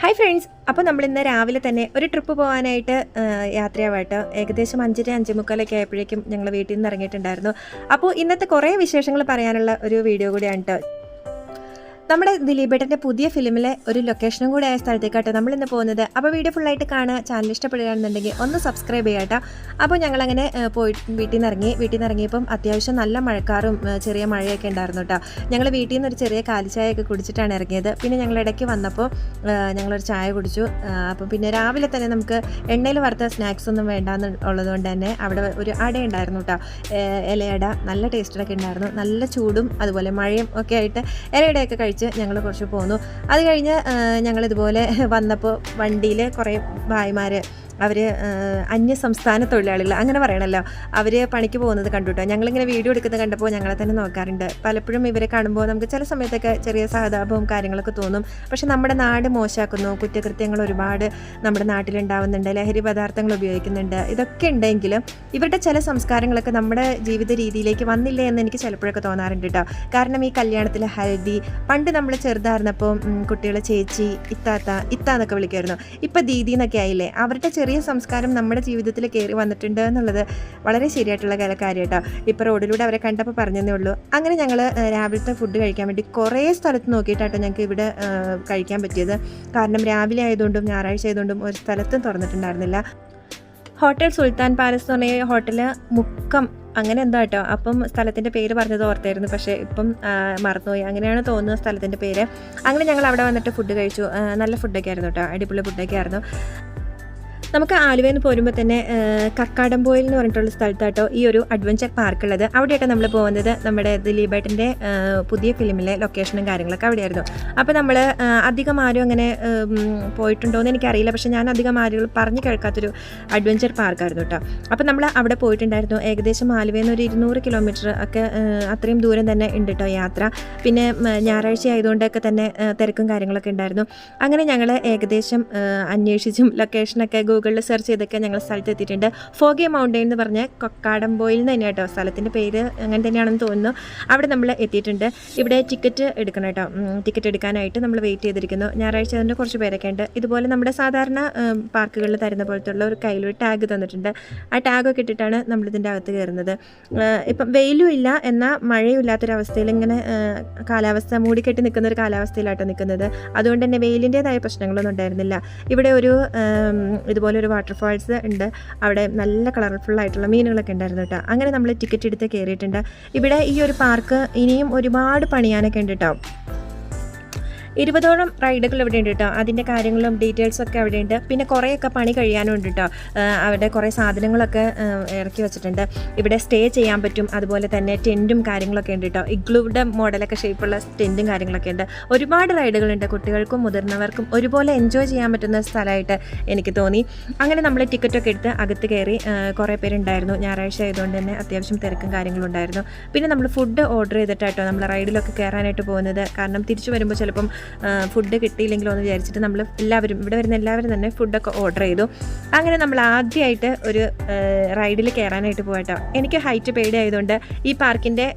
Hi friends, അപ്പോൾ നമ്മളിന്ന് രാവിലെ തന്നെ ഒരു ട്രിപ്പ് പോകാനായിട്ട് യാത്രയാവാട്ടോ. ഏകദേശം 5:45 ആയപ്പോഴേക്കും ഞങ്ങൾ വീട്ടിൽ നിന്ന് ഇറങ്ങിയിട്ടുണ്ടായിരുന്നു. അപ്പോൾ ഇന്നത്തെ കുറേ വിശേഷങ്ങൾ പറയാനുള്ള ഒരു വീഡിയോ കൂടിയാണ് കേട്ടോ. നമ്മുടെ ദിലീപേട്ടൻ്റെ പുതിയ ഫിലിമിലെ ഒരു ലൊക്കേഷനും കൂടെ ആയ സ്ഥലത്തേക്കാട്ടോ നമ്മളിന്ന് പോകുന്നത്. അപ്പോൾ വീഡിയോ ഫുള്ളായിട്ട് കാണുക. ചാനൽ ഇഷ്ടപ്പെടുകയാണെന്നുണ്ടെങ്കിൽ ഒന്ന് സബ്സ്ക്രൈബ് ചെയ്യാട്ടോ. അപ്പോൾ ഞങ്ങളങ്ങനെ വീട്ടിൽ നിന്ന് ഇറങ്ങിയപ്പം അത്യാവശ്യം നല്ല മഴക്കാറും ചെറിയ മഴയൊക്കെ ഉണ്ടായിരുന്നു കേട്ടോ. ഞങ്ങൾ വീട്ടിൽ നിന്ന് ഒരു ചെറിയ കാലിച്ചായൊക്കെ കുടിച്ചിട്ടാണ് ഇറങ്ങിയത്. പിന്നെ ഞങ്ങൾ ഇടയ്ക്ക് വന്നപ്പോൾ ഞങ്ങളൊരു ചായ കുടിച്ചു. അപ്പം പിന്നെ രാവിലെ തന്നെ നമുക്ക് എണ്ണയിൽ വറുത്ത സ്നാക്സ് ഒന്നും വേണ്ടാന്നുള്ളത് കൊണ്ട് തന്നെ അവിടെ ഒരു അട ഉണ്ടായിരുന്നു കേട്ടോ. ഇലയട നല്ല ടേസ്റ്റിലൊക്കെ ഉണ്ടായിരുന്നു. നല്ല ചൂടും അതുപോലെ മഴയും ഒക്കെ ആയിട്ട് ഇലയടയൊക്കെ കഴിച്ച് ഞങ്ങൾ കുറച്ച് പോന്നു. അത് കഴിഞ്ഞ് ഞങ്ങളിതുപോലെ വന്നപ്പോൾ വണ്ടിയിൽ കുറേ ഭായിമാർ, അവർ അന്യ സംസ്ഥാന തൊഴിലാളികൾ അങ്ങനെ പറയണമല്ലോ, അവർ പണിക്ക് പോകുന്നത് കണ്ടുട്ടോ. ഞങ്ങളിങ്ങനെ വീഡിയോ എടുക്കുന്നത് കണ്ടപ്പോൾ ഞങ്ങളെ തന്നെ നോക്കാറുണ്ട്. പലപ്പോഴും ഇവരെ കാണുമ്പോൾ നമുക്ക് ചില സമയത്തൊക്കെ ചെറിയ സഹതാപവും കാര്യങ്ങളൊക്കെ തോന്നും. പക്ഷെ നമ്മുടെ നാട് മോശമാക്കുന്നു, കുറ്റകൃത്യങ്ങൾ ഒരുപാട് നമ്മുടെ നാട്ടിലുണ്ടാവുന്നുണ്ട്, ലഹരി പദാർത്ഥങ്ങൾ ഉപയോഗിക്കുന്നുണ്ട്. ഇതൊക്കെ ഉണ്ടെങ്കിലും ഇവരുടെ ചില സംസ്കാരങ്ങളൊക്കെ നമ്മുടെ ജീവിത രീതിയിലേക്ക് വന്നില്ലേ എന്ന് എനിക്ക് ചിലപ്പോഴൊക്കെ തോന്നാറുണ്ട് കേട്ടോ. കാരണം ഈ കല്യാണത്തിലെ ഹൽദി, പണ്ട് നമ്മൾ ചെറുതായിരുന്നപ്പോൾ കുട്ടികളെ ചേച്ചി, ഇത്ത എന്നൊക്കെ വിളിക്കുമായിരുന്നു. ഇപ്പം ദീദി എന്നൊക്കെ ആയില്ലേ. അവരുടെ ചെറിയ സംസ്കാരം നമ്മുടെ ജീവിതത്തിൽ കയറി വന്നിട്ടുണ്ട് എന്നുള്ളത് വളരെ ശരിയായിട്ടുള്ള കാര്യം കേട്ടോ. ഇപ്പോൾ റോഡിലൂടെ അവരെ കണ്ടപ്പോൾ പറഞ്ഞതേ ഉള്ളൂ. അങ്ങനെ ഞങ്ങൾ രാവിലത്തെ ഫുഡ് കഴിക്കാൻ വേണ്ടി കുറേ സ്ഥലത്ത് നോക്കിയിട്ടാട്ടോ ഞങ്ങൾക്ക് ഇവിടെ കഴിക്കാൻ പറ്റിയത്. കാരണം രാവിലെ ആയതുകൊണ്ടും ഞായറാഴ്ച ആയതുകൊണ്ടും ഒരു സ്ഥലത്തും തുറന്നിട്ടുണ്ടായിരുന്നില്ല. ഹോട്ടൽ സുൽത്താൻ പാലസ് എന്ന് പറഞ്ഞ ഹോട്ടൽ മുക്കം അങ്ങനെ എന്താ കേട്ടോ. അപ്പം സ്ഥലത്തിൻ്റെ പേര് പറഞ്ഞത് ഓർത്തായിരുന്നു, പക്ഷേ ഇപ്പം മറന്നുപോയി. അങ്ങനെയാണ് തോന്നുന്നത് സ്ഥലത്തിൻ്റെ പേര്. അങ്ങനെ ഞങ്ങൾ അവിടെ വന്നിട്ട് ഫുഡ് കഴിച്ചു. നല്ല ഫുഡൊക്കെ ആയിരുന്നു കേട്ടോ, അടിപൊളി ഫുഡൊക്കെ ആയിരുന്നു. നമുക്ക് ആലുവയിൽ നിന്ന് പോരുമ്പോൾ തന്നെ കക്കാടംപോയിൽ എന്ന് പറഞ്ഞിട്ടുള്ള സ്ഥലത്താട്ടോ ഈ ഒരു അഡ്വഞ്ചർ പാർക്കുള്ളത്. അവിടെയായിട്ട് നമ്മൾ പോകുന്നത് നമ്മുടെ ദിലീപേട്ടൻ്റെ പുതിയ ഫിലിമിലെ ലൊക്കേഷനും കാര്യങ്ങളൊക്കെ അവിടെയായിരുന്നു. അപ്പോൾ നമ്മൾ അധികം ആരും അങ്ങനെ പോയിട്ടുണ്ടോ എന്ന് എനിക്കറിയില്ല, പക്ഷേ ഞാൻ അധികം ആരും പറഞ്ഞു കേൾക്കാത്തൊരു അഡ്വഞ്ചർ പാർക്കായിരുന്നു കേട്ടോ. അപ്പോൾ നമ്മൾ അവിടെ പോയിട്ടുണ്ടായിരുന്നു. ഏകദേശം ആലുവയിൽ നിന്ന് ഒരു 200 കിലോമീറ്റർ ഒക്കെ അത്രയും ദൂരം തന്നെ ഉണ്ട് കേട്ടോ യാത്ര. പിന്നെ ഞായറാഴ്ച ആയതുകൊണ്ടൊക്കെ തന്നെ തിരക്കും കാര്യങ്ങളൊക്കെ ഉണ്ടായിരുന്നു. അങ്ങനെ ഞങ്ങൾ ഏകദേശം അന്വേഷിച്ചും ലൊക്കേഷനൊക്കെ ഗൂഗിളിൽ സെർച്ച് ചെയ്തൊക്കെ ഞങ്ങൾ സ്ഥലത്ത് എത്തിയിട്ടുണ്ട്. ഫോഗി മൗണ്ടെയിൻ എന്ന് പറഞ്ഞ കക്കാടംപോയിൽ നിന്ന് തന്നെ കേട്ടോ, സ്ഥലത്തിൻ്റെ പേര് അങ്ങനെ തന്നെയാണെന്ന് തോന്നുന്നു. അവിടെ നമ്മൾ എത്തിയിട്ടുണ്ട്. ഇവിടെ ടിക്കറ്റ് എടുക്കണം കേട്ടോ. ടിക്കറ്റ് എടുക്കാനായിട്ട് നമ്മൾ വെയിറ്റ് ചെയ്തിരിക്കുന്നു. ഞായറാഴ്ച അതിൻ്റെ കുറച്ച് പേരൊക്കെ ഉണ്ട്. ഇതുപോലെ നമ്മുടെ സാധാരണ പാർക്കുകളിൽ തരുന്ന പോലത്തുള്ള ഒരു കയ്യിലൊരു ടാഗ് തന്നിട്ടുണ്ട്. ആ ടാഗൊക്കെ ഇട്ടിട്ടാണ് നമ്മളിതിൻ്റെ അകത്ത് കയറുന്നത്. ഇപ്പം വെയിലും ഇല്ല എന്നാൽ മഴയും ഇല്ലാത്തൊരവസ്ഥയിൽ ഇങ്ങനെ കാലാവസ്ഥ മൂടിക്കെട്ടി നിൽക്കുന്ന ഒരു കാലാവസ്ഥയിലാട്ടോ നിൽക്കുന്നത്. അതുകൊണ്ട് തന്നെ വെയിലിൻ്റേതായ പ്രശ്നങ്ങളൊന്നും ഉണ്ടായിരുന്നില്ല. ഇവിടെ ഒരു ഇതുപോലെ ഒരു വാട്ടർഫാൾസ് ഉണ്ട്. അവിടെ നല്ല കളർഫുള്ളായിട്ടുള്ള മീനുകളൊക്കെ ഉണ്ടായിരുന്നു കേട്ടോ. അങ്ങനെ നമ്മൾ ടിക്കറ്റ് എടുത്ത് കയറിയിട്ടുണ്ട്. ഇവിടെ ഈ ഒരു പാർക്ക് ഇനിയും ഒരുപാട് പണിയാനൊക്കെ ഉണ്ട് കേട്ടോ. 20ഓളം റൈഡുകൾ ഇവിടെ ഉണ്ട് കേട്ടോ. അതിൻ്റെ കാര്യങ്ങളും ഡീറ്റെയിൽസൊക്കെ അവിടെ ഉണ്ട്. പിന്നെ കുറേയൊക്കെ പണി കഴിയാനും ഉണ്ട് കേട്ടോ. അവിടെ കുറേ സാധനങ്ങളൊക്കെ ഇറക്കി വെച്ചിട്ടുണ്ട്. ഇവിടെ സ്റ്റേ ചെയ്യാൻ പറ്റും. അതുപോലെ തന്നെ ടെൻറ്റും കാര്യങ്ങളൊക്കെ ഉണ്ട് കേട്ടോ. ഇഗ്ലൂയുടെ മോഡലൊക്കെ ഷേപ്പുള്ള ടെൻറ്റും കാര്യങ്ങളൊക്കെ ഉണ്ട്. ഒരുപാട് റൈഡുകളുണ്ട്. കുട്ടികൾക്കും മുതിർന്നവർക്കും ഒരുപോലെ എൻജോയ് ചെയ്യാൻ പറ്റുന്ന സ്ഥലമായിട്ട് എനിക്ക് തോന്നി. അങ്ങനെ നമ്മൾ ടിക്കറ്റൊക്കെ എടുത്ത് അകത്ത് കയറി. കുറേ പേരുണ്ടായിരുന്നു. ഞായറാഴ്ച ആയതുകൊണ്ട് തന്നെ അത്യാവശ്യം തിരക്കും കാര്യങ്ങളും ഉണ്ടായിരുന്നു. പിന്നെ നമ്മൾ ഫുഡ് ഓർഡർ ചെയ്തിട്ടാട്ടോ നമ്മൾ റൈഡിലൊക്കെ കയറാനായിട്ട് പോകുന്നത്. കാരണം തിരിച്ചു വരുമ്പോൾ ചിലപ്പം ഫുഡ് കിട്ടിയില്ലെങ്കിലോ എന്ന് വിചാരിച്ചിട്ട് നമ്മൾ എല്ലാവരും ഇവിടെ വരുന്ന എല്ലാവരും തന്നെ ഫുഡൊക്കെ ഓർഡർ ചെയ്തു. അങ്ങനെ നമ്മൾ ആദ്യമായിട്ട് ഒരു റൈഡിൽ കയറാനായിട്ട് പോയിട്ടോ. എനിക്ക് ഹൈറ്റ് പേടി ആയതുകൊണ്ട് ഈ പാർക്കിൻ്റെ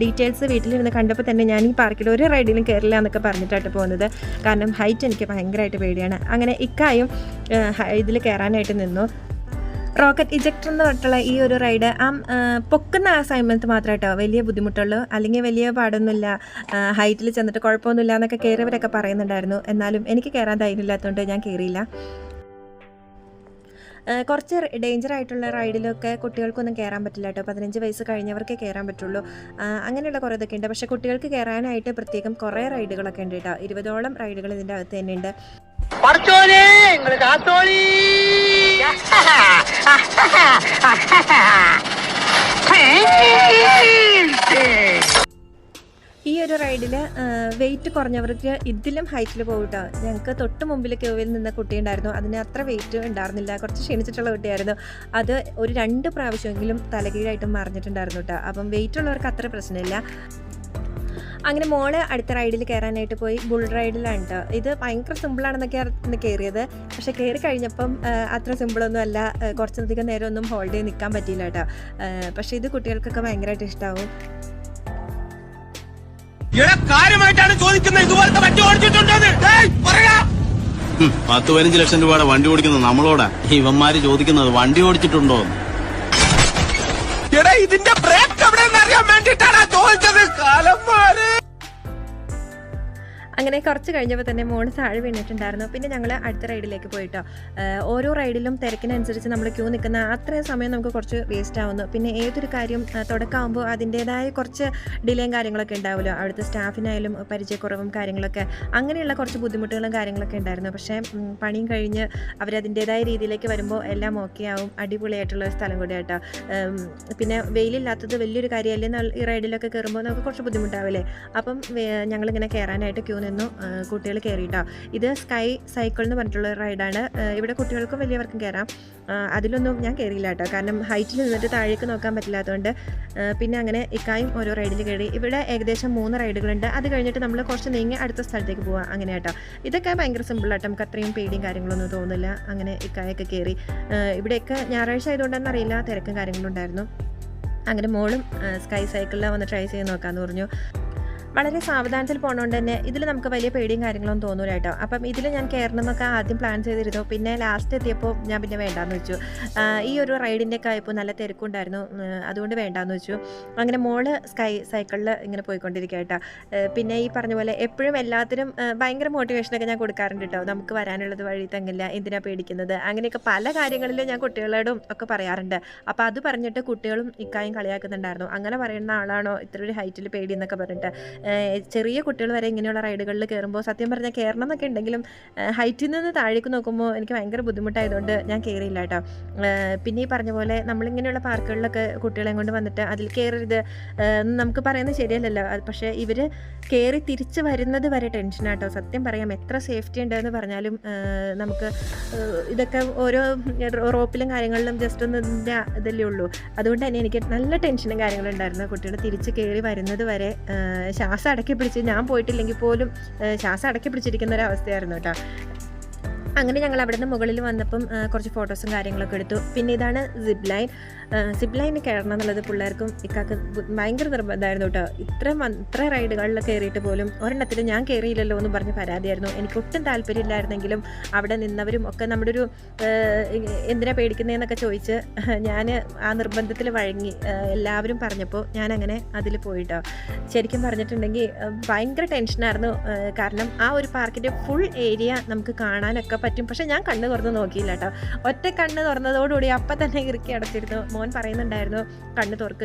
ഡീറ്റെയിൽസ് വീട്ടിലിരുന്ന് കണ്ടപ്പോൾ തന്നെ ഞാൻ ഈ പാർക്കിൽ ഒരു റൈഡിലും കയറില്ല എന്നൊക്കെ പറഞ്ഞിട്ടായിട്ട് പോകുന്നത്. കാരണം ഹൈറ്റ് എനിക്ക് ഭയങ്കരമായിട്ട് പേടിയാണ്. അങ്ങനെ ഇക്കായും ഇതിൽ കയറാനായിട്ട് നിന്നു. റോക്കറ്റ് ഇജക്ടർ എന്ന് പറഞ്ഞിട്ടുള്ള ഈ ഒരു റൈഡ് പൊക്കുന്ന ആ സമയത്ത് മാത്രമേ കേട്ടോ വലിയ ബുദ്ധിമുട്ടുള്ളൂ. അല്ലെങ്കിൽ വലിയ പാടൊന്നുമില്ല, ഹൈറ്റിൽ ചെന്നിട്ട് കുഴപ്പമൊന്നുമില്ല എന്നൊക്കെ കയറിയവരൊക്കെ പറയുന്നുണ്ടായിരുന്നു. എന്നാലും എനിക്ക് കയറാൻ ധൈര്യമില്ലാത്തതുകൊണ്ട് ഞാൻ കയറിയില്ല. കുറച്ച് ഡേഞ്ചർ ആയിട്ടുള്ള റൈഡിലൊക്കെ കുട്ടികൾക്കൊന്നും കയറാൻ പറ്റില്ല കേട്ടോ. 15 വയസ്സ് കഴിഞ്ഞവർക്കേ കയറാൻ പറ്റുള്ളൂ. അങ്ങനെയുള്ള കുറേ ഇതൊക്കെ ഉണ്ട്. പക്ഷേ കുട്ടികൾക്ക് കയറാനായിട്ട് പ്രത്യേകം കുറേ റൈഡുകളൊക്കെ ഉണ്ട് കേട്ടോ. 20ഓളം റൈഡുകൾ ഇതിൻ്റെ അകത്ത് തന്നെ ഉണ്ട്. ഈ ഒരു റൈഡിൽ വെയിറ്റ് കുറഞ്ഞവർക്ക് ഇതിലും ഹൈറ്റിൽ പോകും കേട്ടോ. ഞങ്ങൾക്ക് തൊട്ട് മുമ്പിൽ ക്യൂവിൽ നിന്ന കുട്ടി ഉണ്ടായിരുന്നു. അതിന് അത്ര വെയിറ്റ് ഉണ്ടായിരുന്നില്ല, കുറച്ച് ക്ഷണിച്ചിട്ടുള്ള കുട്ടിയായിരുന്നു. അത് ഒരു 2 പ്രാവശ്യമെങ്കിലും തലകീഴായിട്ട് മറിഞ്ഞിട്ടുണ്ടായിരുന്നു കേട്ടോ. അപ്പം വെയിറ്റ് ഉള്ളവർക്ക് അത്ര പ്രശ്നമില്ല. അങ്ങനെ മോള് അടുത്ത റൈഡിൽ കയറാനായിട്ട് പോയി. ബുൾ റൈഡിലാണ് കേട്ടോ. ഇത് ഭയങ്കര സിമ്പിളാണെന്നൊക്കെയാണ് കയറിയത്. പക്ഷെ കയറി കഴിഞ്ഞപ്പം അത്ര സിമ്പിളൊന്നും അല്ല. കുറച്ചധികം നേരം ഒന്നും ഹോൾഡ് ചെയ്ത് നിൽക്കാൻ പറ്റിയില്ല കേട്ടോ. പക്ഷേ ഇത് കുട്ടികൾക്കൊക്കെ ഭയങ്കരമായിട്ട് ഇഷ്ടമാവും. കാര്യമായിട്ടാണ് ചോദിക്കുന്നത്. ഇതുപോലത്തെ വണ്ടി ഓടിച്ചിട്ടുണ്ടോ? 10-15 ലക്ഷം രൂപയുടെ വണ്ടി ഓടിക്കുന്നത് നമ്മളോടാ. ഇവന്മാര് ചോദിക്കുന്നത് വണ്ടി ഓടിച്ചിട്ടുണ്ടോ? ഇതിന്റെ ബ്രേക്ക് എവിടെയെന്ന് അറിയാൻ വേണ്ടിട്ടാണ് ചോദിച്ചത്. കാലന്മാര്. അങ്ങനെ കുറച്ച് കഴിഞ്ഞപ്പോൾ തന്നെ മോള് താഴെ വീണിട്ടുണ്ടായിരുന്നു. പിന്നെ ഞങ്ങൾ അടുത്ത റൈഡിലേക്ക് പോയിട്ടോ. ഓരോ റൈഡിലും തിരക്കിനനുസരിച്ച് നമ്മൾ ക്യൂ നിൽക്കുന്ന അത്രയും സമയം നമുക്ക് കുറച്ച് വേസ്റ്റ് ആവുന്നു. പിന്നെ ഏതൊരു കാര്യം തുടക്കമാകുമ്പോൾ അതിൻ്റേതായ കുറച്ച് ഡിലേയും കാര്യങ്ങളൊക്കെ ഉണ്ടാവുമല്ലോ. അവിടുത്തെ സ്റ്റാഫിനായാലും പരിചയക്കുറവും കാര്യങ്ങളൊക്കെ അങ്ങനെയുള്ള കുറച്ച് ബുദ്ധിമുട്ടുകളും കാര്യങ്ങളൊക്കെ ഉണ്ടായിരുന്നു. പക്ഷേ പണിയും കഴിഞ്ഞ് അവരതിൻ്റേതായ രീതിയിലേക്ക് വരുമ്പോൾ എല്ലാം ഓക്കെ ആവും. അടിപൊളിയായിട്ടുള്ള ഒരു സ്ഥലം കൂടെ കേട്ടോ. പിന്നെ വെയിലില്ലാത്തത് വലിയൊരു കാര്യമല്ലേ. ഈ റൈഡിലൊക്കെ കയറുമ്പോൾ നമുക്ക് കുറച്ച് ബുദ്ധിമുട്ടാവില്ലേ. അപ്പം ഞങ്ങളിങ്ങനെ കയറാനായിട്ട് ക്യൂ നിന്നു. കുട്ടികൾ കയറിയിട്ടോ. ഇത് സ്കൈ സൈക്കിൾ എന്ന് പറഞ്ഞിട്ടുള്ള റൈഡാണ്. ഇവിടെ കുട്ടികൾക്കും വലിയവർക്കും കയറാം. അതിലൊന്നും ഞാൻ കയറിയില്ല കേട്ടോ, കാരണം ഹൈറ്റിൽ നിന്നിട്ട് താഴേക്ക് നോക്കാൻ പറ്റില്ലാത്തതുകൊണ്ട്. പിന്നെ അങ്ങനെ ഇക്കായും ഓരോ റൈഡിൽ കയറി. ഇവിടെ ഏകദേശം 3 റൈഡുകളുണ്ട്. അത് കഴിഞ്ഞിട്ട് നമ്മൾ കുറച്ച് നീങ്ങി അടുത്ത സ്ഥലത്തേക്ക് പോവാം. അങ്ങനെ കേട്ടോ. ഇതൊക്കെ ഭയങ്കര സിമ്പിളാട്ടോ, നമുക്ക് അത്രയും പേടിയും കാര്യങ്ങളൊന്നും തോന്നില്ല. അങ്ങനെ ഇക്കായൊക്കെ കയറി. ഇവിടെയൊക്കെ ഞായറാഴ്ച ആയതുകൊണ്ടെന്ന് അറിയില്ല, തിരക്കും കാര്യങ്ങളും ഉണ്ടായിരുന്നു. അങ്ങനെ മോളും സ്കൈ സൈക്കിളിൽ വന്ന് ട്രൈ ചെയ്ത് നോക്കാമെന്ന് പറഞ്ഞു. വളരെ സാവധാനത്തിൽ പോകണോണ്ട് തന്നെ ഇതിൽ നമുക്ക് വലിയ പേടിയും കാര്യങ്ങളൊന്നും തോന്നൂല കേട്ടോ. അപ്പം ഇതിൽ ഞാൻ കയറണമെന്നൊക്കെ ആദ്യം പ്ലാൻ ചെയ്തിരുന്നു. പിന്നെ ലാസ്റ്റ് എത്തിയപ്പോൾ ഞാൻ പിന്നെ വേണ്ടാന്ന് വെച്ചു. ഈ ഒരു റൈഡിൻ്റെ ഒക്കെ ആയപ്പോൾ നല്ല തിരക്കുണ്ടായിരുന്നു, അതുകൊണ്ട് വേണ്ടാന്ന് വെച്ചു. അങ്ങനെ മോള് സ്കൈ സൈക്കിളിൽ ഇങ്ങനെ പോയിക്കൊണ്ടിരിക്കുക കേട്ടോ. പിന്നെ ഈ പറഞ്ഞ പോലെ എപ്പോഴും എല്ലാത്തിനും ഭയങ്കര മോട്ടിവേഷനൊക്കെ ഞാൻ കൊടുക്കാറുണ്ട് കേട്ടോ. നമുക്ക് വരാനുള്ളത് വഴി തങ്ങില്ല, എന്തിനാ പേടിക്കുന്നത്, അങ്ങനെയൊക്കെ പല കാര്യങ്ങളിലും ഞാൻ കുട്ടികളോടും ഒക്കെ പറയാറുണ്ട്. അപ്പോൾ അത് പറഞ്ഞിട്ട് കുട്ടികളും ഇക്കായും കളിയാക്കുന്നുണ്ടായിരുന്നു. അങ്ങനെ പറയുന്ന ആളാണോ ഇത്ര ഒരു ഹൈറ്റിൽ പേടി എന്നൊക്കെ പറഞ്ഞിട്ട്. ചെറിയ കുട്ടികൾ വരെ ഇങ്ങനെയുള്ള റൈഡുകളിൽ കയറുമ്പോൾ സത്യം പറഞ്ഞാൽ കയറണം എന്നൊക്കെ ഉണ്ടെങ്കിലും ഹൈറ്റിൽ നിന്ന് താഴേക്ക് നോക്കുമ്പോൾ എനിക്ക് ഭയങ്കര ബുദ്ധിമുട്ടായതുകൊണ്ട് ഞാൻ കയറിയില്ല കേട്ടോ. പിന്നെ ഈ പറഞ്ഞ പോലെ നമ്മളിങ്ങനെയുള്ള പാർക്കുകളിലൊക്കെ കുട്ടികളെ കൊണ്ട് വന്നിട്ട് അതിൽ കയറരുത് നമുക്ക് പറയുന്നത് ശരിയല്ലല്ലോ. പക്ഷേ ഇവർ കയറി തിരിച്ച് വരുന്നത് വരെ ടെൻഷനാട്ടോ. സത്യം പറയാം, എത്ര സേഫ്റ്റി ഉണ്ടെന്ന് പറഞ്ഞാലും നമുക്ക് ഇതൊക്കെ ഓരോ റോപ്പിലും കാര്യങ്ങളിലും ജസ്റ്റ് ഒന്ന് ഇതല്ലേ ഉള്ളൂ. അതുകൊണ്ട് തന്നെ എനിക്ക് നല്ല ടെൻഷനും കാര്യങ്ങളും ഉണ്ടായിരുന്നു. കുട്ടികൾ തിരിച്ച് കയറി വരുന്നത് വരെ ശ്വാസം അടക്കി പിടിച്ച്, ഞാൻ പോയിട്ടില്ലെങ്കിൽ പോലും ശ്വാസം അടക്കി പിടിച്ചിരിക്കുന്ന ഒരു അവസ്ഥയായിരുന്നു കേട്ടോ. അങ്ങനെ ഞങ്ങൾ അവിടെ നിന്ന് മുകളിൽ വന്നപ്പം കുറച്ച് ഫോട്ടോസും കാര്യങ്ങളൊക്കെ എടുത്തു. പിന്നെ ഇതാണ് സിപ്പ് ലൈൻ കയറണം എന്നുള്ളത് പിള്ളേർക്കും ഇക്കാക്ക് ഭയങ്കര നിർബന്ധമായിരുന്നു കേട്ടോ. ഇത്ര റൈഡുകളിലൊക്കെ കയറിയിട്ട് പോലും ഒരെണ്ണത്തിൽ ഞാൻ കയറിയില്ലല്ലോ എന്ന് പറഞ്ഞ് പരാതിയായിരുന്നു. എനിക്ക് ഒട്ടും താല്പര്യമില്ലായിരുന്നെങ്കിലും അവിടെ നിന്നവരും ഒക്കെ നമ്മുടെ ഒരു എന്തിനാ പേടിക്കുന്നതെന്നൊക്കെ ചോദിച്ച് ഞാൻ ആ നിർബന്ധത്തിൽ വഴങ്ങി. എല്ലാവരും പറഞ്ഞപ്പോൾ ഞാനങ്ങനെ അതിൽ പോയിട്ടോ. ശരിക്കും പറഞ്ഞിട്ടുണ്ടെങ്കിൽ ഭയങ്കര ടെൻഷനായിരുന്നു. കാരണം ആ ഒരു പാർക്കിൻ്റെ ഫുൾ ഏരിയ നമുക്ക് കാണാനൊക്കെ പറ്റും. പക്ഷെ ഞാൻ കണ്ണ് തുറന്ന് നോക്കിയില്ല കേട്ടോ. ഒറ്റ കണ്ണ് തുറന്നതോടുകൂടി അപ്പം തന്നെ ഇറുക്കി അടച്ചിരുന്നു. മോൻ പറയുന്നുണ്ടായിരുന്നു കണ്ണ്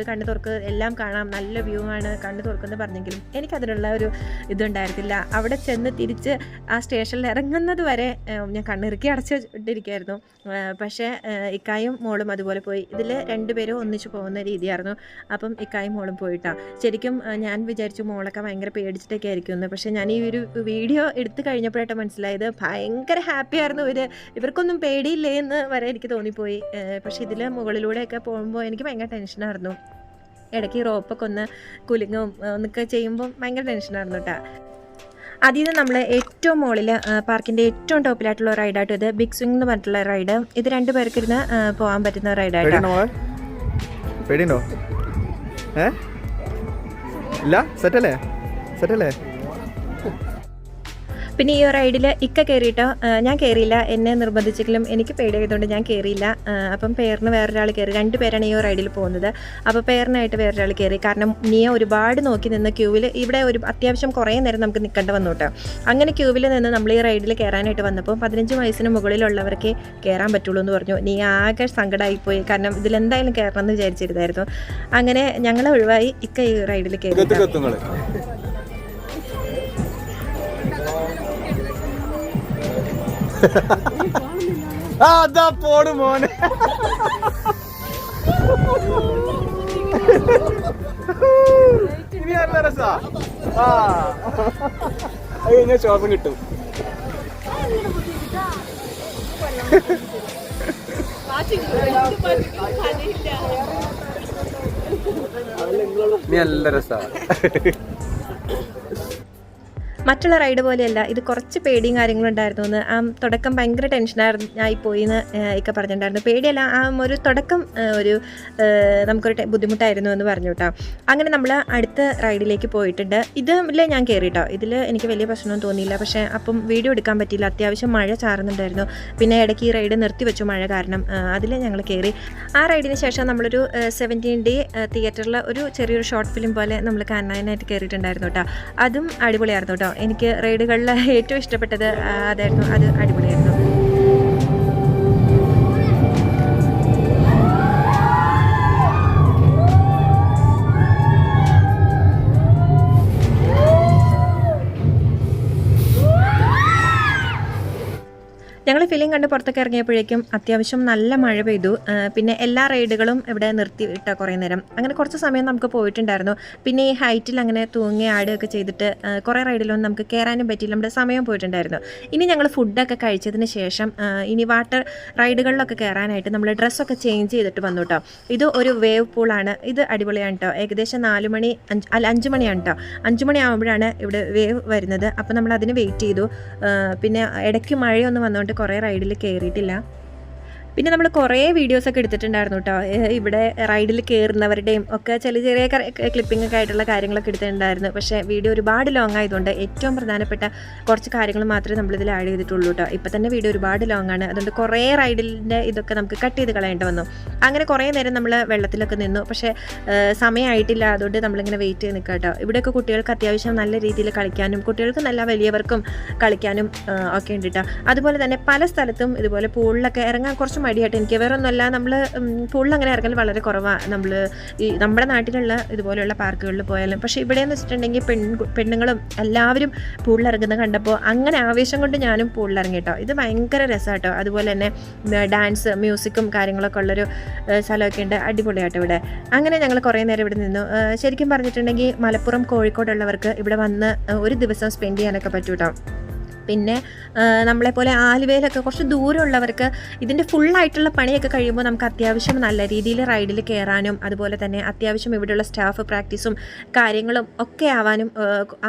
തുറക്ക് എല്ലാം കാണാം, നല്ല വ്യൂ ആണ്, കണ്ണ് തുറക്കുമെന്ന് പറഞ്ഞെങ്കിലും എനിക്കതിനുള്ള ഒരു ഇതുണ്ടായിരുന്നില്ല. അവിടെ ചെന്ന് തിരിച്ച് ആ സ്റ്റേഷനിൽ ഇറങ്ങുന്നത് വരെ ഞാൻ കണ്ണിറുക്കി അടച്ചിട്ടിരിക്കുകയായിരുന്നു. പക്ഷേ ഇക്കായും മോളും അതുപോലെ പോയി. ഇതിൽ 2 പേരും ഒന്നിച്ച് പോകുന്ന രീതിയായിരുന്നു. അപ്പം ഇക്കായും മോളും പോയിട്ടാണ്. ശരിക്കും ഞാൻ വിചാരിച്ചു മോളൊക്കെ ഭയങ്കര പേടിച്ചിട്ടൊക്കെ ആയിരിക്കുമെന്ന്. പക്ഷേ ഞാൻ ഈ ഒരു വീഡിയോ എടുത്തു കഴിഞ്ഞപ്പോഴായിട്ട് മനസ്സിലായത് ഭയങ്കര ഹാപ്പിയായിരുന്നു ഇവർക്കൊന്നും പേടിയില്ലേ എന്ന് വരെ എനിക്ക് തോന്നിപ്പോയി. പക്ഷേ ഇതിൽ മുകളിലൂടെയൊക്കെ പോകുമ്പോൾ എനിക്ക് ഭയങ്കര ടെൻഷനായിരുന്നു. ഇടയ്ക്ക് റോപ്പൊക്കെ ഒന്ന് കുലുങ്ങും ഒന്നൊക്കെ ചെയ്യുമ്പോൾ ഭയങ്കര ടെൻഷനായിരുന്നു കേട്ടോ. അതിൽ നിന്ന് നമ്മൾ ഏറ്റവും മുകളിൽ പാർക്കിൻ്റെ ഏറ്റവും ടോപ്പിലായിട്ടുള്ള റൈഡായിട്ട് ഇത് ബിഗ് സ്വിംഗ് എന്ന് പറഞ്ഞിട്ടുള്ള റൈഡ്. ഇത് 2 പേർക്ക് ഇരുന്ന് പോകാൻ പറ്റുന്ന റൈഡായിട്ടാണ്. പേടിയുണ്ടോ? ഇല്ല, സെറ്റല്ലേ? പിന്നെ ഈ റൈഡിൽ ഇക്ക കയറിയിട്ടോ. ഞാൻ കയറിയില്ല, എന്നെ നിർബന്ധിച്ചെങ്കിലും എനിക്ക് പേടിയായതുകൊണ്ട് ഞാൻ കയറിയില്ല. അപ്പം പേരിന് വേറൊരാൾ കയറി. 2 പേരാണ് ഈ റൈഡിൽ പോകുന്നത്. അപ്പോൾ പേരിനായിട്ട് വേറൊരാൾ കയറി. കാരണം നീ ഒരുപാട് നോക്കി നിന്ന് ക്യൂവിൽ ഇവിടെ അത്യാവശ്യം കുറേ നേരം നമുക്ക് നിൽക്കേണ്ട വന്നു കേട്ടോ. അങ്ങനെ ക്യൂവിൽ നിന്ന് നമ്മൾ ഈ റൈഡിൽ കയറാനായിട്ട് വന്നപ്പോൾ 15 വയസ്സിന് മുകളിലുള്ളവർക്ക് കയറാൻ പറ്റുള്ളൂ എന്ന് പറഞ്ഞു. നീ ആകെ സങ്കടമായിപ്പോയി, കാരണം ഇതിലെന്തായാലും കയറണം എന്ന് വിചാരിച്ചിരുന്നായിരുന്നു. അങ്ങനെ ഞങ്ങൾ ഒഴിവായി. ഇക്ക ഈ റൈഡിൽ കയറി. അതാ പോട് മോനെ. ഇനി നല്ല രസാ. കഴിഞ്ഞ ശ്വാസം കിട്ടും. നല്ല രസാ. മറ്റുള്ള റൈഡ് പോലെയല്ല, ഇത് കുറച്ച് പേടിയും കാര്യങ്ങളും ഉണ്ടായിരുന്നു എന്ന് തുടക്കം ഭയങ്കര ടെൻഷനായി പോയി എന്ന് ഒക്കെ പറഞ്ഞിട്ടുണ്ടായിരുന്നു. പേടിയല്ല, ഒരു തുടക്കം ഒരു നമുക്കൊരു ബുദ്ധിമുട്ടായിരുന്നു എന്ന് പറഞ്ഞു കേട്ടോ. അങ്ങനെ നമ്മൾ അടുത്ത റൈഡിലേക്ക് പോയിട്ടുണ്ട്. ഇതിൽ ഞാൻ കയറി കേട്ടോ. ഇതിൽ എനിക്ക് വലിയ പ്രശ്നമൊന്നും തോന്നിയില്ല. പക്ഷേ അപ്പം വീഡിയോ എടുക്കാൻ പറ്റിയില്ല, അത്യാവശ്യം മഴ ചാറുന്നുണ്ടായിരുന്നു. പിന്നെ ഇടയ്ക്ക് ഈ റൈഡ് നിർത്തി വെച്ചു മഴ കാരണം. അതിൽ ഞങ്ങൾ കയറി. ആ റൈഡിന് ശേഷം നമ്മളൊരു 17 ഡേ തിയേറ്ററിൽ ഒരു ചെറിയൊരു ഷോർട്ട് ഫിലിം പോലെ നമ്മൾ കാണാനായിട്ട് കയറിയിട്ടുണ്ടായിരുന്നു കേട്ടോ. അതും അടിപൊളിയായിരുന്നു കേട്ടോ. എനിക്ക് റൈഡുകളിൽ ഏറ്റവും ഇഷ്ടപ്പെട്ടത് അതായിരുന്നു. അത് അടിപൊളിയായിരുന്നു. ഞങ്ങൾ ഫിലിം കണ്ട് പുറത്തൊക്കെ ഇറങ്ങിയപ്പോഴേക്കും അത്യാവശ്യം നല്ല മഴ പെയ്തു. പിന്നെ എല്ലാ റൈഡുകളും ഇവിടെ നിർത്തി ഇട്ട കുറേ നേരം. അങ്ങനെ കുറച്ച് സമയം നമുക്ക് പോയിട്ടുണ്ടായിരുന്നു. പിന്നെ ഈ ഹൈറ്റിൽ അങ്ങനെ തൂങ്ങി ആടുകയൊക്കെ ചെയ്തിട്ട് കുറേ റൈഡിലൊന്നും നമുക്ക് കയറാനും പറ്റിയില്ല, നമ്മുടെ സമയം പോയിട്ടുണ്ടായിരുന്നു. ഇനി ഞങ്ങൾ ഫുഡൊക്കെ കഴിച്ചതിന് ശേഷം ഇനി വാട്ടർ റൈഡുകളിലൊക്കെ കയറാനായിട്ട് നമ്മൾ ഡ്രസ്സൊക്കെ ചേഞ്ച് ചെയ്തിട്ട് വന്നു കേട്ടോ. ഇത് ഒരു വേവ് പൂളാണ്. ഇത് അടിപൊളിയാണ് കേട്ടോ. ഏകദേശം 5 മണിയാണ് കേട്ടോ. 5 മണിയാകുമ്പോഴാണ് ഇവിടെ വേവ് വരുന്നത്. അപ്പോൾ നമ്മൾ അതിന് വെയിറ്റ് ചെയ്തു. പിന്നെ ഇടയ്ക്ക് മഴയൊന്നും വന്നുകൊണ്ട് കുറേ റൈഡിൽ കയറിയിട്ടില്ല. പിന്നെ നമ്മൾ കുറേ വീഡിയോസൊക്കെ എടുത്തിട്ടുണ്ടായിരുന്നു കേട്ടോ. ഇവിടെ റൈഡിൽ കയറുന്നവരുടെയും ഒക്കെ ചെറിയ ക്ലിപ്പിംഗ് ഒക്കെ ആയിട്ടുള്ള കാര്യങ്ങളൊക്കെ എടുത്തിട്ടുണ്ടായിരുന്നു. പക്ഷേ വീഡിയോ ഒരുപാട് ലോങ് ആയതുകൊണ്ട് ഏറ്റവും പ്രധാനപ്പെട്ട കുറച്ച് കാര്യങ്ങൾ മാത്രമേ നമ്മളിതിൽ ആഡ് ചെയ്തിട്ടുള്ളൂ കേട്ടോ. ഇപ്പം തന്നെ വീഡിയോ ഒരുപാട് ലോങ് ആണ്. അതുകൊണ്ട് കുറേ റൈഡിൻ്റെ ഇതൊക്കെ നമുക്ക് കട്ട് ചെയ്ത് കളയേണ്ടി വന്നു. അങ്ങനെ കുറേ നേരം നമ്മൾ വെള്ളത്തിലൊക്കെ നിന്നു. പക്ഷേ സമയമായിട്ടില്ല, അതുകൊണ്ട് നമ്മളിങ്ങനെ വെയിറ്റ് ചെയ്ത് നിൽക്കുക കേട്ടോ. ഇവിടെയൊക്കെ കുട്ടികൾക്ക് അത്യാവശ്യം നല്ല രീതിയിൽ കളിക്കാനും കുട്ടികൾക്ക് നല്ല വലിയവർക്കും കളിക്കാനും ഒക്കെ ഉണ്ട് കേട്ടോ. അതുപോലെ തന്നെ പല സ്ഥലത്തും ഇതുപോലെ പൂളിലൊക്കെ ഇറങ്ങാൻ കുറച്ച് മടിയായിട്ട് എനിക്ക്. വേറെ ഒന്നുമല്ല, നമ്മൾ പൂളിൽ അങ്ങനെ ഇറങ്ങൽ വളരെ കുറവാണ് നമ്മൾ ഈ നമ്മുടെ നാട്ടിലുള്ള ഇതുപോലെയുള്ള പാർക്കുകളിൽ പോയാലും. പക്ഷേ ഇവിടെയെന്ന് വെച്ചിട്ടുണ്ടെങ്കിൽ പെണ്ണുങ്ങളും എല്ലാവരും പൂളിലിറങ്ങുന്നത് കണ്ടപ്പോൾ അങ്ങനെ ആവേശം കൊണ്ട് ഞാനും പൂളിലിറങ്ങി കേട്ടോ. ഇത് ഭയങ്കര രസമാണ് കേട്ടോ. അതുപോലെ തന്നെ ഡാൻസ് മ്യൂസിക്കും കാര്യങ്ങളൊക്കെ ഉള്ളൊരു സ്ഥലമൊക്കെ ഉണ്ട്. അടിപൊളിയാട്ടോ ഇവിടെ. അങ്ങനെ ഞങ്ങൾ കുറേ നേരം ഇവിടെ നിന്നു. ശരിക്കും പറഞ്ഞിട്ടുണ്ടെങ്കിൽ മലപ്പുറം കോഴിക്കോടുള്ളവർക്ക് ഇവിടെ വന്ന് ഒരു ദിവസം സ്പെൻഡ് ചെയ്യാനൊക്കെ പറ്റും കേട്ടോ. പിന്നെ നമ്മളെപ്പോലെ ആലുവയിലൊക്കെ കുറച്ച് ദൂരമുള്ളവർക്ക് ഇതിൻ്റെ ഫുള്ളായിട്ടുള്ള പണിയൊക്കെ കഴിയുമ്പോൾ നമുക്ക് അത്യാവശ്യം നല്ല രീതിയിൽ റൈഡിൽ കയറാനും അതുപോലെ തന്നെ അത്യാവശ്യം ഇവിടെയുള്ള സ്റ്റാഫ് പ്രാക്ടീസും കാര്യങ്ങളും ഒക്കെ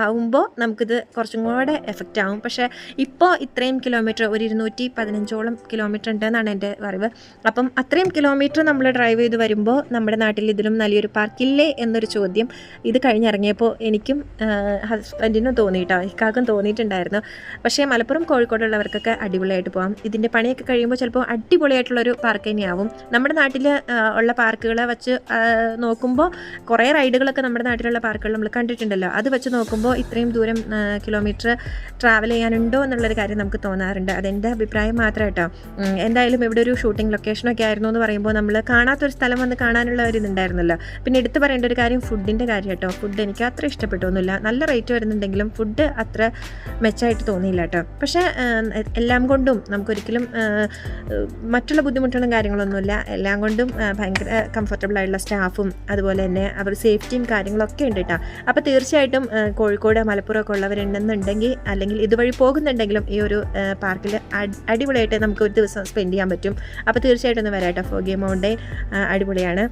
ആവുമ്പോൾ നമുക്കിത് കുറച്ചും കൂടെ എഫക്റ്റ് ആവും. പക്ഷേ ഇപ്പോൾ ഇത്രയും കിലോമീറ്റർ, ഒരു 215ഓളം കിലോമീറ്റർ ഉണ്ടെന്നാണ് എൻ്റെ അറിവ്. അപ്പം അത്രയും കിലോമീറ്റർ നമ്മൾ ഡ്രൈവ് ചെയ്ത് വരുമ്പോൾ നമ്മുടെ നാട്ടിൽ ഇതിലും നല്ലൊരു പാർക്കില്ലേ എന്നൊരു ചോദ്യം ഇത് കഴിഞ്ഞിറങ്ങിയപ്പോൾ എനിക്കും ഹസ്ബൻഡിനും തോന്നിയിട്ടോ, ഇക്കാക്കും തോന്നിയിട്ടുണ്ടായിരുന്നു. പക്ഷേ മലപ്പുറം കോഴിക്കോടുള്ളവർക്കൊക്കെ അടിപൊളിയായിട്ട് പോകാം. ഇതിൻ്റെ പണിയൊക്കെ കഴിയുമ്പോൾ ചിലപ്പോൾ അടിപൊളിയായിട്ടുള്ളൊരു പാർക്ക് തന്നെയാവും. നമ്മുടെ നാട്ടിൽ ഉള്ള പാർക്കുകളെ വെച്ച് നോക്കുമ്പോൾ കുറേ റൈഡുകളൊക്കെ നമ്മുടെ നാട്ടിലുള്ള പാർക്കുകൾ നമ്മൾ കണ്ടിട്ടുണ്ടല്ലോ. അത് വെച്ച് നോക്കുമ്പോൾ ഇത്രയും ദൂരം കിലോമീറ്റർ ട്രാവൽ ചെയ്യാനുണ്ടോ എന്നുള്ളൊരു കാര്യം നമുക്ക് തോന്നാറുണ്ട്. അതെൻ്റെ അഭിപ്രായം മാത്രം കേട്ടോ. എന്തായാലും ഇവിടെ ഒരു ഷൂട്ടിംഗ് ലൊക്കേഷനൊക്കെ ആയിരുന്നു എന്ന് പറയുമ്പോൾ നമ്മൾ കാണാത്തൊരു സ്ഥലം വന്ന് കാണാനുള്ള ഒരു ഇതുണ്ടായിരുന്നല്ലോ. പിന്നെ എടുത്ത് പറയേണ്ട ഒരു കാര്യം ഫുഡിൻ്റെ കാര്യം കേട്ടോ. ഫുഡ് എനിക്ക് അത്ര ഇഷ്ടപ്പെട്ടൊന്നുമില്ല. നല്ല റേറ്റ് വരുന്നുണ്ടെങ്കിലും ഫുഡ് അത്ര മെച്ചമായിട്ട് തോന്നിയില്ല കേട്ടോ. പക്ഷേ എല്ലാം കൊണ്ടും നമുക്കൊരിക്കലും മറ്റുള്ള ബുദ്ധിമുട്ടുകളും കാര്യങ്ങളൊന്നുമില്ല. എല്ലാം കൊണ്ടും ഭയങ്കര കംഫർട്ടബിൾ ആയിട്ടുള്ള സ്റ്റാഫും അതുപോലെ തന്നെ അവർ സേഫ്റ്റിയും കാര്യങ്ങളൊക്കെ ഉണ്ട് കേട്ടോ. അപ്പോൾ തീർച്ചയായിട്ടും കോഴിക്കോട് മലപ്പുറമൊക്കെ ഉള്ളവരുണ്ടെന്നുണ്ടെങ്കിൽ അല്ലെങ്കിൽ ഇതുവഴി പോകുന്നുണ്ടെങ്കിലും ഈ ഒരു പാർക്കിൽ അടിപൊളിയായിട്ട് നമുക്ക് ഒരു ദിവസം സ്പെൻഡ് ചെയ്യാൻ പറ്റും. അപ്പോൾ തീർച്ചയായിട്ടും ഒന്ന് വരാം കേട്ടോ. ഫോഗി മൗണ്ടൈൻ അടിപൊളിയാണ്.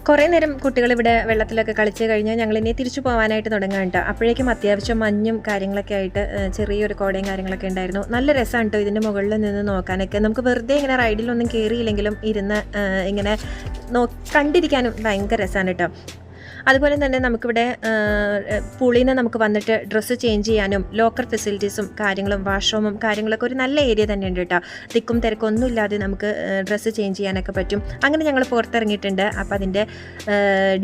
കുറേ നേരം കുട്ടികൾ ഇവിടെ വെള്ളത്തിലൊക്കെ കളിച്ച് കഴിഞ്ഞാൽ ഞങ്ങളിനി തിരിച്ചു പോകാനായിട്ട് തുടങ്ങാൻ കേട്ടോ. അപ്പോഴേക്കും അത്യാവശ്യം മഞ്ഞും കാര്യങ്ങളൊക്കെ ആയിട്ട് ചെറിയൊരു കോടയും കാര്യങ്ങളൊക്കെ ഉണ്ടായിരുന്നു. നല്ല രസമാണ് കേട്ടോ ഇതിൻ്റെ മുകളിൽ നിന്ന് നോക്കാനൊക്കെ. നമുക്ക് വെറുതെ ഇങ്ങനെ റൈഡിലൊന്നും കയറിയില്ലെങ്കിലും ഇരുന്ന് ഇങ്ങനെ കണ്ടിരിക്കാനും ഭയങ്കര രസമാണ് കേട്ടോ. അതുപോലെ തന്നെ നമുക്കിവിടെ പൂളിൽ നിന്ന് നമുക്ക് വന്നിട്ട് ഡ്രസ്സ് ചേഞ്ച് ചെയ്യാനും ലോക്കർ ഫെസിലിറ്റീസും കാര്യങ്ങളും വാഷ്റൂമും കാര്യങ്ങളൊക്കെ ഒരു നല്ല ഏരിയ തന്നെ ഉണ്ട് കേട്ടോ. തിക്കും തിരക്കൊന്നും ഇല്ലാതെ നമുക്ക് ഡ്രസ്സ് ചേഞ്ച് ചെയ്യാനൊക്കെ പറ്റും. അങ്ങനെ ഞങ്ങൾ പുറത്തിറങ്ങിയിട്ടുണ്ട്. അപ്പോൾ അതിൻ്റെ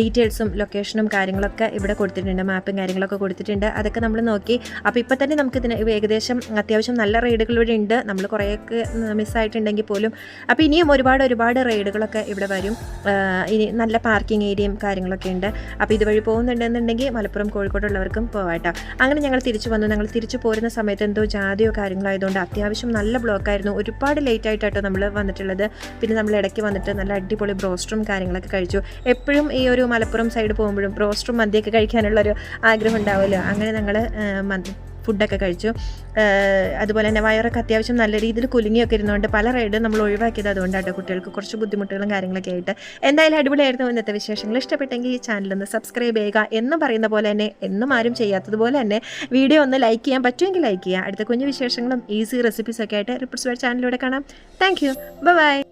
ഡീറ്റെയിൽസും ലൊക്കേഷനും കാര്യങ്ങളൊക്കെ ഇവിടെ കൊടുത്തിട്ടുണ്ട്, മാപ്പും കാര്യങ്ങളൊക്കെ കൊടുത്തിട്ടുണ്ട്. അതൊക്കെ നമ്മൾ നോക്കി. അപ്പോൾ ഇപ്പോൾ തന്നെ നമുക്കിതിന് ഏകദേശം അത്യാവശ്യം നല്ല റൈഡുകൾ ഇവിടെ ഉണ്ട്. നമ്മൾ കുറേയൊക്കെ മിസ്സായിട്ടുണ്ടെങ്കിൽ പോലും അപ്പോൾ ഇനിയും ഒരുപാട് റൈഡുകളൊക്കെ ഇവിടെ വരും. ഇനി നല്ല പാർക്കിംഗ് ഏരിയയും കാര്യങ്ങളൊക്കെ ഉണ്ട്. അപ്പോൾ ഇതുവഴി പോകുന്നുണ്ടെന്നുണ്ടെങ്കിൽ മലപ്പുറം കോഴിക്കോടുള്ളവർക്കും പോവാട്ടോ. അങ്ങനെ ഞങ്ങൾ തിരിച്ചു വന്നു. ഞങ്ങൾ തിരിച്ചു പോരുന്ന സമയത്ത് എന്തോ ജാതിയോ കാര്യങ്ങളായതുകൊണ്ട് അത്യാവശ്യം നല്ല ബ്ലോക്കായിരുന്നു. ഒരുപാട് ലേറ്റ് ആയിട്ടാട്ടോ നമ്മൾ വന്നിട്ടുള്ളത്. പിന്നെ നമ്മൾ ഇടയ്ക്ക് വന്നിട്ട് നല്ല അടിപൊളി ബ്രോസ്റ്ററും കാര്യങ്ങളൊക്കെ കഴിച്ചു. എപ്പോഴും ഈ ഒരു മലപ്പുറം സൈഡ് പോകുമ്പോഴും ബ്രോസ്റ്ററും മന്തിയൊക്കെ കഴിക്കാനുള്ളൊരു ആഗ്രഹം ഉണ്ടാവുമല്ലോ. അങ്ങനെ ഞങ്ങൾ ഫുഡൊക്കെ കഴിച്ചു. അതുപോലെ തന്നെ വയറൊക്കെ അത്യാവശ്യം നല്ല രീതിയിൽ കുലുങ്ങിയൊക്കെ ഇരുന്നുകൊണ്ട് പല റൈഡും നമ്മൾ ഒഴിവാക്കിയത് അതുകൊണ്ടാട്ടോ, കുട്ടികൾക്ക് കുറച്ച് ബുദ്ധിമുട്ടുകളും കാര്യങ്ങളൊക്കെ ആയിട്ട്. എന്തായാലും അടിപൊളിയായിരുന്നു ഇന്നത്തെ വിശേഷങ്ങൾ. ഇഷ്ടപ്പെട്ടെങ്കിൽ ഈ ചാനലൊന്ന് സബ്സ്ക്രൈബ് ചെയ്യുക. എന്നും പറയുന്ന പോലെ തന്നെ, എന്നും ആരും ചെയ്യാത്തതുപോലെ തന്നെ വീഡിയോ ഒന്ന് ലൈക്ക് ചെയ്യാൻ പറ്റുമെങ്കിൽ ലൈക്ക് ചെയ്യുക. അടുത്ത കുഞ്ഞു വിശേഷങ്ങളും ഈസി റെസിപ്പീസൊക്കെ ആയിട്ട് റിപ്പോർട്ട്സ് ചാനലിലൂടെ കാണാം. Thank you. ബൈ.